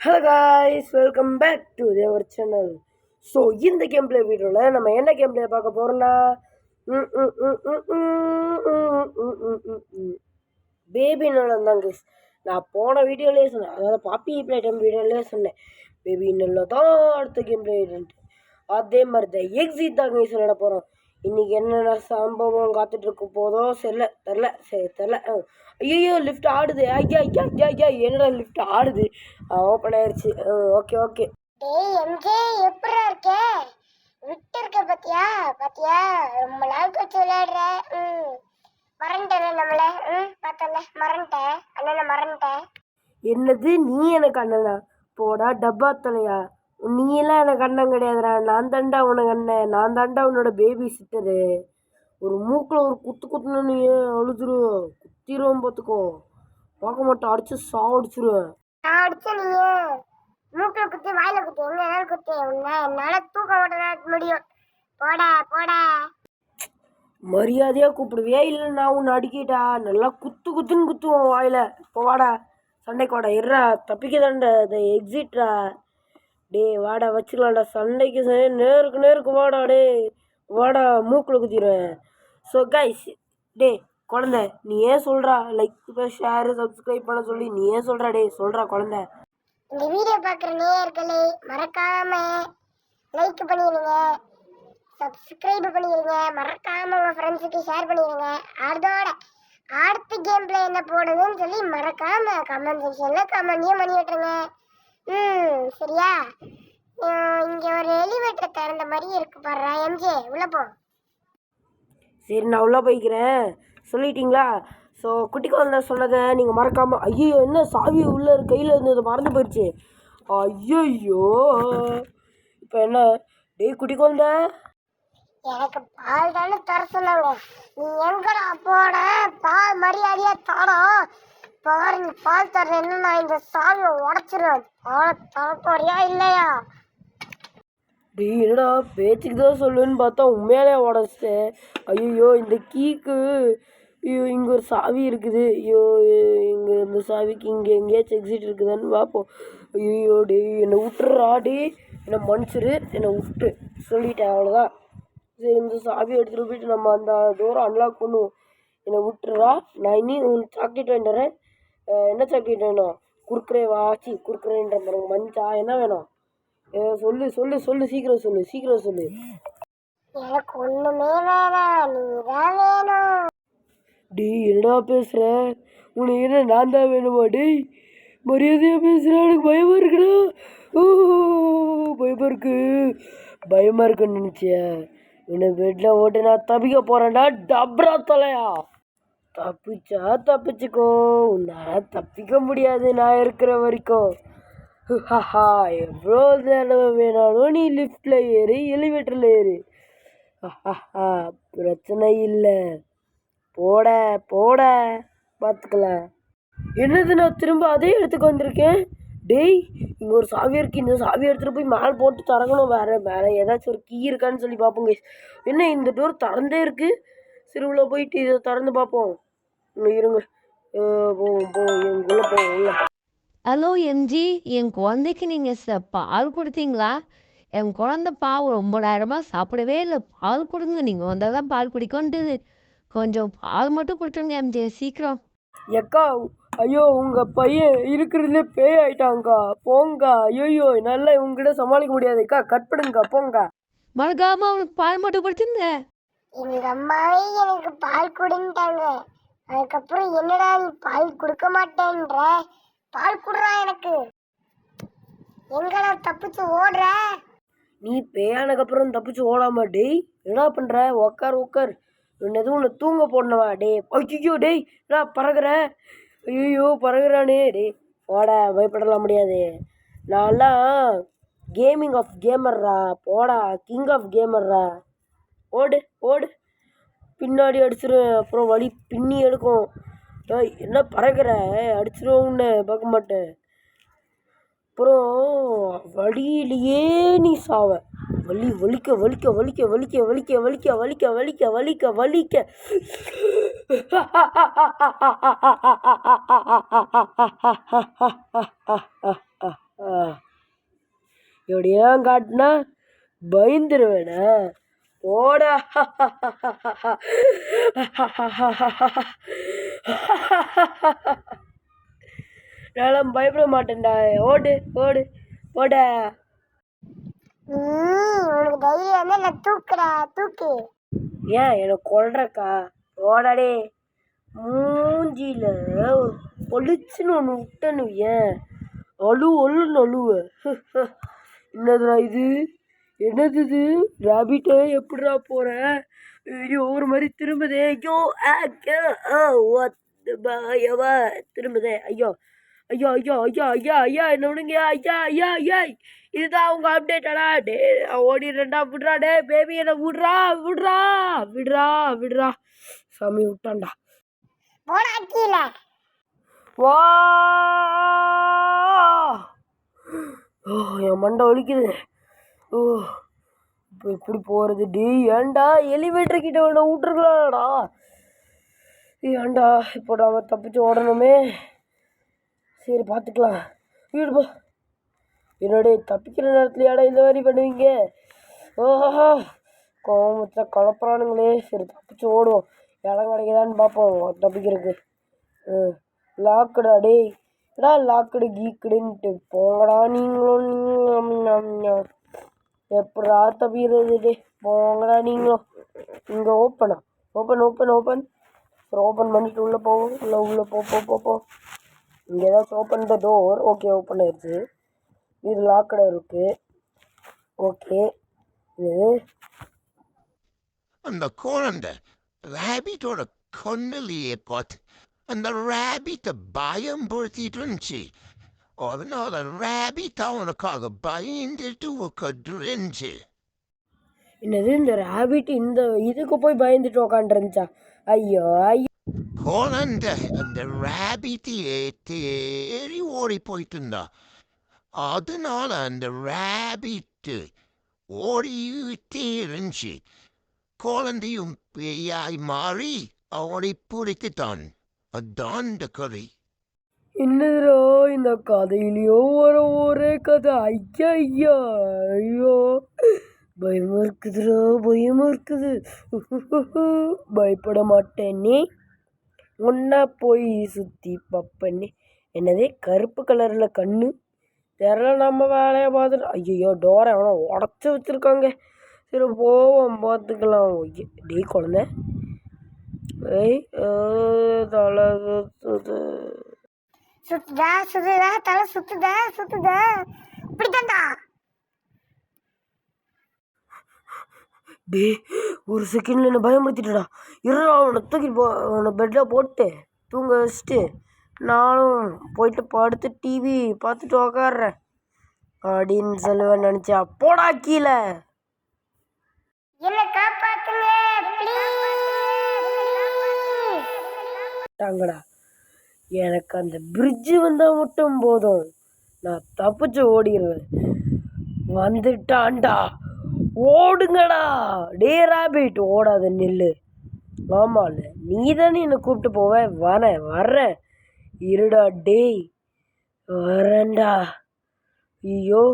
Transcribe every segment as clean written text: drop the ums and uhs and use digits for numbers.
Hello guys, welcome back to our channel. So இந்த game play வீடியோவில் நம்ம என்ன கேம் பிளே பார்க்க போகிறோம்னா பேபி நல்லம் தான் கைஸ். நான் போன வீடியோலேயே சொன்னேன், அதாவது பாப்பி பிளே டைம் வீடியோலேயே சொன்னேன் பேபி நல்ல தான் அடுத்த கேம் பிளே வீடியோன்ட்டு. அதே மாதிரி தான் எக்ஸிட் தான் கைஸ் விளையாட போகிறோம். இன்றைக்கி என்னென்ன சம்பவம் காத்துட்ருக்க போதோ தெரில. ஐயோ லிஃப்ட் ஆடுது. ஐயா என்னடா லிஃப்ட் ஆடுது. ஓப்பன் ஆயிடுச்சு. ஓகே. டேய் எம்ஜே, எப்படி இருக்க? விட்டு இருக்க பாத்தியா? ரொம்ப நாள் கழிச்சு விளையாடுற. மறந்துட்டேன் நம்மள. பார்த்தல மறந்துட்டேன். அண்ணனை மறந்துட்டேன். என்னது, நீ எனக்கு அண்ணனா? போடா டப்பா தலையா. நீ எல்லாம் எனக்கு அண்ணன் கிடையாதுடா. நான் தாண்டா உனக்கு அண்ணன். நான் தாண்டா உன்னோட பேபி சிட்டரு. ஒரு மூக்கில் ஒரு குத்துனா நீ அழுதுருவோம். குத்திடுவோம் பார்த்துக்கோ. பார்க்க மாட்டேன், அடிச்சு சாவடிச்சிருவேன். நான் அடிச்ச நீ மூக்கில் குத்தி வாயில குத்தி எங்க வேணாலும் குத்தி என்னால தூக்க ஓட்ட முடியும். போடா மரியாதையாக கூப்பிடுவியா இல்லை நான் உன்னை அடிக்கிட்டா? நல்லா குத்துன்னு குத்துவோம் வாயில. இப்போ வாடா, சண்டைக்கு வாடா. இருடா, தப்பிக்க தாண்டா அதை எக்ஸிட்ரா. டே வாடா, வச்சுக்கலாம்டா சண்டைக்கு. நேருக்கு வாடா. டே வாடா, மூக்கில் குத்திடுவேன். ஸோ கைஸ், டே குழந்த, நீ ஏன் சொல்கிறா லைக் ஷேர் சப்ஸ்கிரைப் பண்ண சொல்லி? நீ ஏன் சொல்கிறா? டே சொல்கிறா குழந்த. இந்த வீடியோ பார்க்குற நேயர்களே மறக்காம லைக் பண்ணிடுங்க, சப்ஸ்கிரைப் பண்ணிடுங்க, மறக்காம உங்கள் ஃப்ரெண்ட்ஸுக்கு ஷேர் பண்ணிடுங்க. அதோட அடுத்த கேம் பிளே என்ன போடுதுன்னு சொல்லி மறக்காம கமெண்ட் செக்ஷனில் கமெண்ட்டையும் பண்ணி விட்டுருங்க. சரியா? இங்கே ஒரு எலிவேட்டர் திறந்த மாதிரி இருக்கு பாரு. எம்ஜே உள்ள போ. சரி, நான் உள்ளே போய்க்கிறேன். சொல்லிட்டீங்களா? ஸோ குட்டி குழந்தை சொன்னதை நீங்கள் மறக்காமல். ஐயோ, என்ன சாவி உள்ளே கையில் இருந்தது மறந்து போயிடுச்சு. ஐயோ, இப்போ என்ன? டேய் குட்டி குழந்தை, எனக்கு பால் தானே தர சொன்னாங்க. நீ எங்கடா போட? பால் மரியாதையா தரோம். பாரு, நீ பால் தரேன்னு நான் இந்த சாவியை உடச்சிருவேன். பால் தரப்போறியா இல்லையா? டேய் என்னடா பேச்சுக்கு தான் சொல்லுன்னு பார்த்தா உண்மையாலே உடச்சிட்டேன். ஐயோ, இந்த கீக்கு. ஐயோ, இங்கே ஒரு சாவி இருக்குது. ஐயோ, இங்கே இந்த சாவிக்கு இங்கே எங்கேயாச்சும் எக்ஸிட் இருக்குதான்னு பார்ப்போம். ஐயோ டேய், என்னை விட்டுறா. டே என்னை மன்னிச்சிரு, என்னை விட்டு சொல்லிட்டேன், அவ்வளோதான். சரி, இந்த சாவி எடுத்துகிட்டு போயிட்டு நம்ம அந்த டோரை அன்லாக் பண்ணுவோம். என்னை விட்டுறா. நான் இனி உங்களுக்கு சாக்லேட் வேண்டுறேன். என்ன சாக்லேட் வேணும்? குறுக்குறே வாச்சி குறுக்குறேன்ற பாருங்க. மஞ்சா என்ன வேணும்? சொல்லு சீக்கிரம் சொல்லு. எனக்கு ஒண்ணுமே வேணாம், நீதான் வேணும். டேய் என்னடா பேசுற? உனக்கு என்ன நான் தான் வேணுமா? டேய் மரியாதையா பேசுற. எனக்கு பயமா இருக்குடா. பயமா இருக்குன்னு நினைச்சிய? உன்னை பெட்ல ஓட்டு நான் தப்பிக்க போறேன்டா. டப்ரா தலையா. தப்பிச்சுக்கோ. உன்னால தப்பிக்க முடியாது நான் இருக்கிற வரைக்கும். எவ்வளோ தடவை வேணாலும் நீ லிஃப்டில் ஏறு, எலிவேட்டரில் ஏறு. பிரச்சனை இல்லை. போட பார்த்துக்கலாம். என்னது, நான் திரும்ப அதே இடத்துக்கு வந்திருக்கேன். டேய், இங்கே ஒரு சாவி இருக்குது. இந்த சாவி எடுத்துகிட்டு போய் மேலே போட்டு திறக்கணும். வேறு ஏதாச்சும் ஒரு கீ இருக்கான்னு சொல்லி பார்ப்போங்க. என்ன இந்த டோர் திறந்தே இருக்குது? சரி உள்ள போயிட்டு இதை திறந்து பார்ப்போம். இருங்க, உள்ளே போவோம் உள்ள. ஹலோ எம்ஜி, என் குழந்தைக்கு நீங்கள் பால் கொடுத்தீங்களா? என் குழந்த பால் ரொம்ப நேரமாக சாப்பிடவே இல்லை. பால் கொடுங்க, நீங்கள் வந்தால் தான் பால் குடிக்கொண்டு. கொஞ்சம் பால் மட்டும் கொடுத்துருங்க எம்ஜி, சீக்கிரம். எக்கா, ஐயோ உங்கள் பையன் இருக்கிறதுலே பேய் ஆயிட்டாங்கக்கா. போங்க. ஐயோ நல்லா உங்ககிட்ட சமாளிக்க முடியாதுக்கா. கட் பண்ணுங்கக்கா, போங்க. மறக்காமல் அவனுக்கு பால் மட்டும் கொடுத்துருங்க. எங்க அம்மாவே எனக்கு பால் கொடுங்கிட்டாங்க. அதுக்கப்புறம் என்னடா நீ பால் கொடுக்க மாட்டேன்ற? பால் குடுறா எனக்கு. எங்கடா தப்பிச்சு ஓடுற? நீ பேயானதுக்கப்புறம் தப்பிச்சு ஓடாமா? டேய் என்ன பண்ணுற? உக்கார். எதுவும் ஒன்று தூங்க போடணுமா? டே ஐயோ, டேய் என்ன பறகுற? ஐயோ பறகுறானே. டே போடா, பயப்படலாம் முடியாது. நான்லாம் கேமிங் ஆஃப் கேமர்ரா. போடா, கிங் ஆஃப் கேமர்ரா. ஓடு. பின்னாடி அடிச்சிருவேன். அப்புறம் வலி பின்னி எடுக்கும். என்ன பறகுற? அடிச்சிருவோம் உன்னை, பார்க்க மாட்டேன். அப்புறம் வழியிலேயே நீ சாவ. வலிக்க. இப்படியெல்லாம் காட்டினா பயந்துருவேனா? ஓடா. நான் பயப்பட மாட்டேன்டா. ஓடு ஓடு ஓட. உனக்கு தைரியம் இருந்தா நான் தூக்குடா, தூக்கு. ஏன் எனக்கு கொல்றக்கா? ஓடாடே. மூஞ்சியில் ஒரு பொலிச்சுன்னு ஒன்று விட்டனு ஏன் அழுன்னு அழுவ. என்னதுடா இது? என்னது இது? ரேபிட்டே எப்படிடா போகிறேன்? ஐயோ ஒரு மாதிரி திரும்புதே. ஐயோ பயவா திரும்புதே. ஐயோ ஐயோ ஐயோ ஐயா ஐயா ஐயா என்ன விடுங்க. ஐயா ஐயா ஐயா இதுதான் அவங்க அப்டேட்டாடா. டே ஓடிடுறா. விட்றா டே பேபி, என்ன விட்றா விட்றா விட்றா விட்றா. சாமி விட்டான்டா. போடா கீழே. வா. ஓ என் மண்டை வலிக்குது. ஓ இப்போ எப்படி போகிறது? டே ஏன்டா எலிவேட்டர் கிட்ட வேணா விட்டுருக்கலாம்டா. ஏன்டா இப்போ நாம் தப்பிச்சு ஓடணுமே. சரி பார்த்துக்கலாம். வீடு போ. என்னடே தப்பிக்கிற நேரத்துலையாடா இந்த மாதிரி பண்ணுவீங்க? ஓஹோ கோமத்தில் கலப்புறானுங்களே. சரி தப்பிச்சு ஓடுவோம். இடம் கிடைக்குதான்னு பார்ப்போம் தப்பிக்கிறதுக்கு. லாக்குடா டே. ஏடா லாக்குடு கீக்குடுன்ட்டு போங்கடா நீங்களும். எப்படா தப்பிக்கிறது டே? போங்கடா நீங்களும். இங்கே ஓப்பனா? Open open open. சரி ஓப்பன் பண்ணிட்டு உள்ளே போவோம். உள்ளே போ. இங்கே ஏதாச்சும் open the door. Okay open ஆயிடுச்சு. இது லாக்கடை இருக்குது. ஓகே இது அந்த குழந்தை ரேபிட்டோட கொன்னலையே பார்த்து அந்த ரேபிட்டை பயம்படுத்திட்டு இருந்துச்சு. அதனால ரேபிட் அவனுக்காக பயந்துட்டு உட்காந்துருந்துச்சு. என்னது இந்த ரேபிட் இந்த இதுக்கு போய் பயந்துட்டு உக்காந்துருந்துச்சா? ஐயோ ஐயோ. குழந்தை அந்த ரேபிட்டையே தேடி ஓடி போயிட்டு இருந்தா. அதனால அந்த ரேபிட்டு ஓடிட்டே இருந்துச்சு. குழந்தையும் பேயாய் மாறி அவனை பிடித்துட்டான். அதான் இந்த கதை. என்னதுரோ இந்த கதையிலையோ ஒரே கதை. ஐயா ஐயா ஐயோ பயமா இருக்குதுரோ பயமா இருக்குது. பயப்பட மாட்டேனே. ஒன்றா போய் சுற்றி பார்ப்பேனே. என்னதே கருப்பு கலரில் கண்ணு தெரியல. நம்ம வேலையை பார்த்துட்டு ஐயோ டோரை எவனோ உடச்சி வச்சுருக்காங்க. சரி போவோம் பார்த்துக்கலாம். டே குழந்தை. ஏய் தலை சுத்துதா தலை சுத்துதா இப்படித்தான்டா. டே ஒரு செகண்டில் என்ன பயமுறுத்திட்டடா. இருடா அவனை தூக்கிட்டு போ. அவனை பெட்டில் போட்டு தூங்க வச்சுட்டு நானும் போயிட்டு படுத்து டிவி பார்த்துட்டு உக்காடுறேன் அப்படின்னு சொல்லுவேன் நினச்சா. போடா கீழே. என்ன காப்பாத்துங்க டாங்கடா. எனக்கு அந்த பிரிட்ஜு வந்தால் மட்டும் போதும், நான் தப்பிச்சு ஓடிடுவேன். வந்துட்டான்டா. ஓடுங்கடா. டே ராபிட் ஓடாத நில்லு. ஆமாம் நீ தானே என்னை கூப்பிட்டு போவேன். வர்றேன் இருடா டேய் வரேன்டா. ஐயோ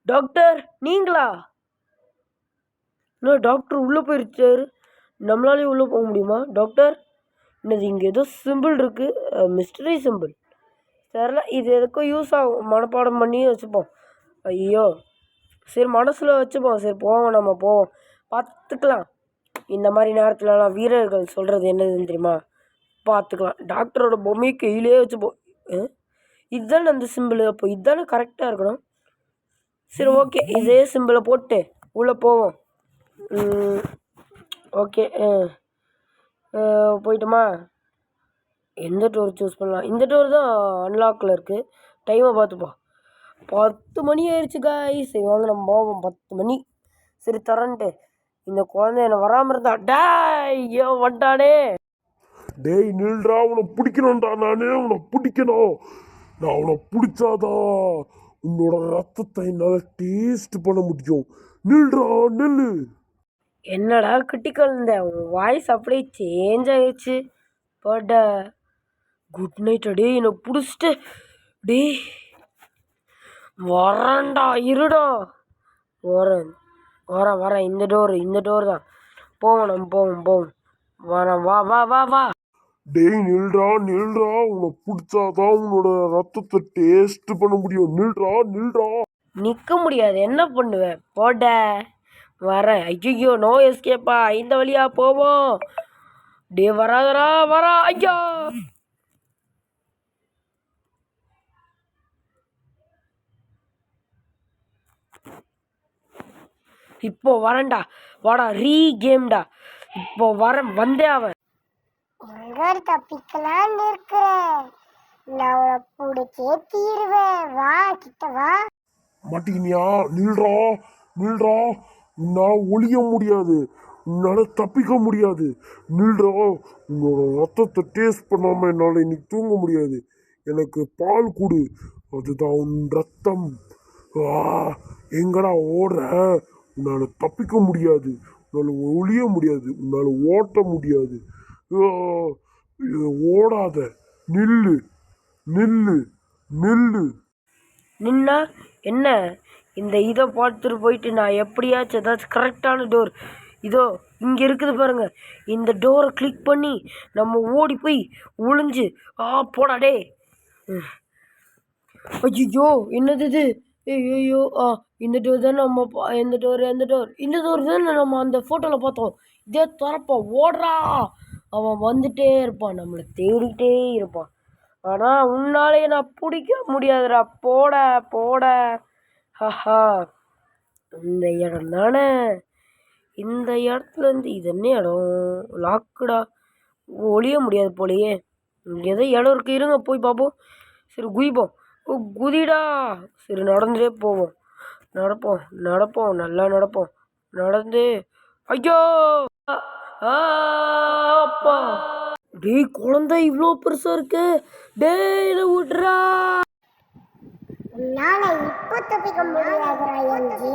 டாக்டர் நீங்களா? இன்னும் டாக்டர் உள்ளே போயிருச்சாரு. நம்மளாலேயும் உள்ளே போக முடியுமா டாக்டர்? என்னது இங்கே ஏதோ சிம்பிள் இருக்குது. மிஸ்டரி சிம்பிள் தெரில. இது எதுக்கும் யூஸ் ஆகும். மனப்பாடம் பண்ணி வச்சுப்போம். ஐயோ சரி மனசில் வச்சுப்போம். சரி போவோம் நம்ம போவோம் பார்த்துக்கலாம். இந்த மாதிரி நேரத்துலலாம் வீரர்கள் சொல்கிறது என்னதுன்னு தெரியுமா? பார்த்துக்கலாம். டாக்டரோட பொம்மையை கையிலே வச்சுப்போம். இதுதானே அந்த சிம்பிள். அப்போ இதுதானே கரெக்டாக இருக்கணும். சரி ஓகே இதே சிம்பிளை போட்டு உள்ளே போவோம். ஓகே போயிட்டோமா? எந்த டோர் சூஸ் பண்ணலாம்? இந்த டோர் தான் அன்லாக்கில் இருக்குது. டைமை பார்த்துப்போம். 10 மணி ஆயிடுச்சு காய். சரி வாங்க நம்ம போவோம். 10 மணி. சரி தரன்ட்டு இந்த குழந்தை என்னை வராமல் இருந்தா. ஐயோ வந்துட்டானே. டேய் நில்றா. அவனை பிடிக்கணும்டா. அவனை பிடிக்கணும். நான் அவனை பிடிச்சாதான் உன்னோட ரத்தத்தை என்னால் டேஸ்ட் பண்ண முடியும். நில்றா நெல்லு. என்னடா குட்டி குழந்தை உன் வாய்ஸ் அப்படியே சேஞ்ச் ஆகிடுச்சு. போட குட் நைட். டே என்னை பிடிச்சிட்டு டே வரேன்டா இருடா. வரேன் வரேன் வரேன் இந்த டோர் தான். போவோம் நம்ம போவோம் வரேன். வா வா வா வா. டேய் நில்றா உன்னை பிடிச்சாதான் உன்னோட ரத்தத்தை டேஸ்ட் பண்ண முடியும். நில்றா. நிற்க முடியாது, என்ன பண்ணுவேன்? போட வரேன். ஐயோ நோ எஸ்கேப்பா, இந்த வழியா போவோம். டே வராதரா வரா. ஐயோ இப்போ வரேன்டா, வாடா கேம்டா. இப்போ வந்தே அவன். எங்க தப்பிக்கலான்னு இருக்கிறேன். நான் உன்னை பிடிச்சே தீருவேன். வா கிட்ட வா. மாட்டிக்கினியா? நில்றா. உன்னால ஒளிய முடியாது, உன்னால தப்பிக்க முடியாது. நில்றா. உன்னோட ரத்தத்தை டேஸ்ட் பண்ணாம என்னால் இன்னைக்கு தூங்க முடியாது. எனக்கு பால் கொடு, அதுதான் உன் ரத்தம். எங்கடா ஓடுற? உன்னால தப்பிக்க முடியாது, உன்னால ஒளிய முடியாது, உன்னால ஓட்ட முடியாது. ஓடாத. நில்லு. நின்னா என்ன? இதை பார்த்துட்டு போயிட்டு நான் எப்படியாச்சும் ஏதாச்சும் கரெக்டான டோர் இதோ இங்கே இருக்குது பாருங்க, இந்த டோரை கிளிக் பண்ணி நம்ம ஓடி போய் ஒளிஞ்சு போடா டே. ஐயோ என்னது இது? ஐயோ இந்த டோர் தான் நம்ம எந்த டோர் தான் நம்ம அந்த ஃபோட்டோவில் பார்த்தோம். இதே திறப்போம். ஓடுறா. அவன் வந்துட்டே இருப்பான், நம்மளை தேடிட்டே இருப்பான். ஆனால் உன்னாலேயே நான் பிடிக்க முடியாதுடா. போட ஹஹா. இந்த இடம் தானே, இந்த இடத்துலேருந்து இது என்ன இடம்? லாக்குடா, ஒளிய முடியாது போலையே. இங்கே ஏதோ இடம் இருக்குது, இருங்க போய் பார்ப்போம். சரி குதிப்போம். குதிடா. சரி நடந்துட்டே போவோம். நடப்போம் நல்லா நடப்போம். நடந்து ஐயோ அப்பா. டேய் குழந்தை இவ்வளோ பெருசா இருக்கு. டேய் இதை விட்றா. உன்னால இப்போ தப்பிக்க முடியாதுடா என்ஜி.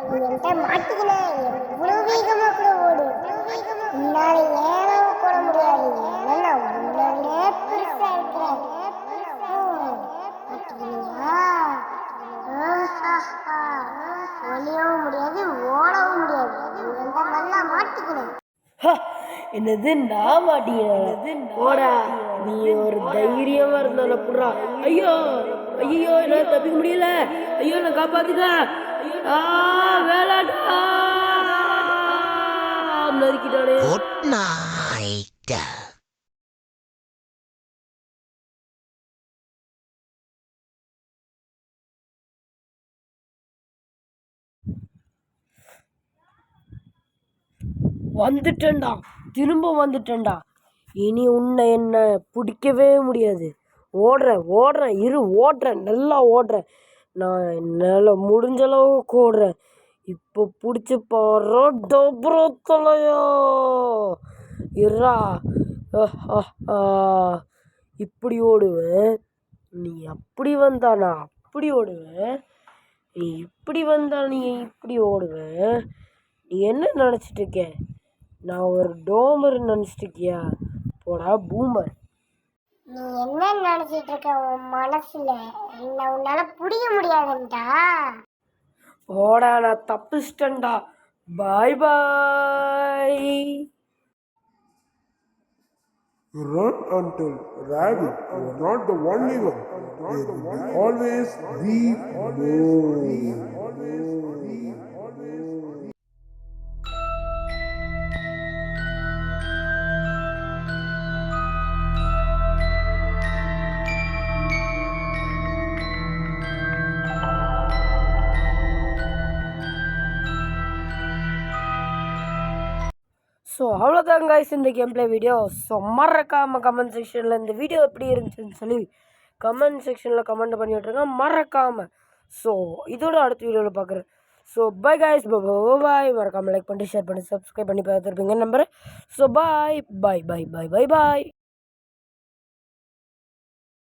நீ என்கிட்ட மாட்டிக்கினேன். எவ்வளவு வேகமா கூட ஓடு. உன்னால ஏனோ கூட முடியாது. ஏன்னா உன்னோட பெருசா இருக்கிறேன். மாட்டிக்கினியா? ஒளியவும் முடியாது, ஓடவும் முடியாது. நீ நல்லா மாட்டிக்கணும். என்னது நான் மாட்டேன்? போடா, நீ ஒரு தைரியமா இருந்தால புடுறா. ஐயோ என்னால தப்பிக்க முடியல. ஐயோ நான் காப்பாத்துக்க. வேளாடா நறுக்கிட்டானே. Good night. திரும்ப வந்துட்டேன்டா. இனி உன்னை என்ன பிடிக்கவே முடியாது. ஓடுறேன் நல்லா ஓடுறேன். நான் என்னால் முடிஞ்ச அளவுக்கு ஓடுறேன். இப்போ பிடிச்சி பாரு டபுரத்தலையா. இருடா. இப்படி ஓடுவேன். நீ அப்படி வந்தா நான் அப்படி ஓடுவேன். நீ இப்படி வந்தா நீ இப்படி ஓடுவேன். நீ என்ன நினச்சிட்டு இருக்க? நான் ஒரு டோமர் நினச்சிட்டு இருக்கியா? போடா பூமர். நீ என்ன நினைச்சிட்டு இருக்க உன் மனசுல? என்ன உன்னால புரிய முடியாதுண்டா. போடா, நான் தப்பிச்சிட்டேன்டா. பாய். Run until rabbit, you are not the only one. There will always be more. So அவ்வளோதான் guys இந்த கேம் ப்ளே வீடியோ. ஸோ மறக்காமல் கமெண்ட் செக்ஷனில் இந்த வீடியோ எப்படி இருந்துச்சுன்னு சொல்லி கமெண்ட் செக்ஷனில் கமெண்ட் பண்ணி விட்ருங்க மறக்காமல். ஸோ இதோட அடுத்த வீடியோவில் பார்க்குறேன். ஸோ பை guys, பாய். மறக்காமல் லைக் பண்ணிட்டு ஷேர் பண்ணி சப்ஸ்கிரைப் பண்ணி பார்த்துருப்பீங்க நம்புறேன். So bye.